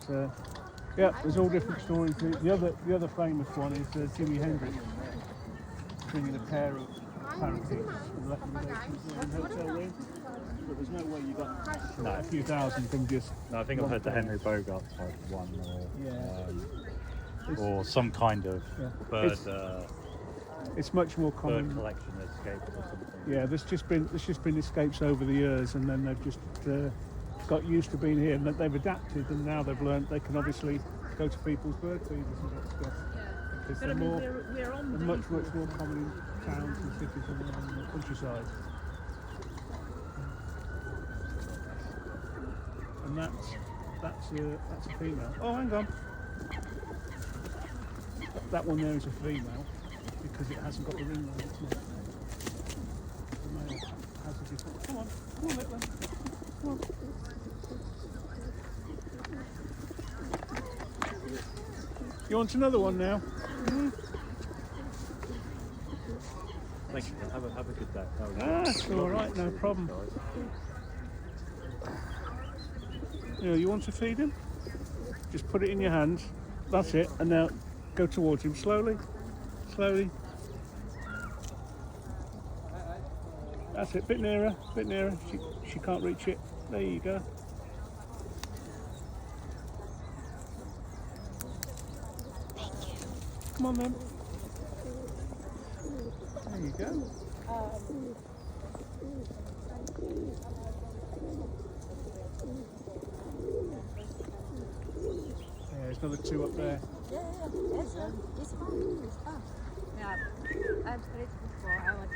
yeah, there's all different stories. The other famous one is Jimi Hendrix bringing a pair of parakeets and letting them go in a hotel room. But there's no way you got a few thousand from just. No, I think I've heard the Henry Bogart type one, or some kind of bird. It's much more common. Bird collection escapes or something. Yeah, there's just been escapes over the years, and then they've just got used to being here, and they've adapted, and now they've learned they can obviously go to people's bird feeders and that stuff. Because they're much more common in towns and cities than in the countryside. And that's a female. Oh, hang on. That one there is a female because it hasn't got the ring on its neck. The male has a different. Come on, little one. Come on. You want another one now? Mm-hmm. Thank you. Have a good day. That's all right, no problem. You want to feed him? Just put it in your hands. That's it. And now go towards him slowly. Slowly. That's it. Bit nearer. Bit nearer. She can't reach it. There you go. Come on then. There you go. Yeah, there's another two up there. It's fine. Yeah, I've tried it before. I was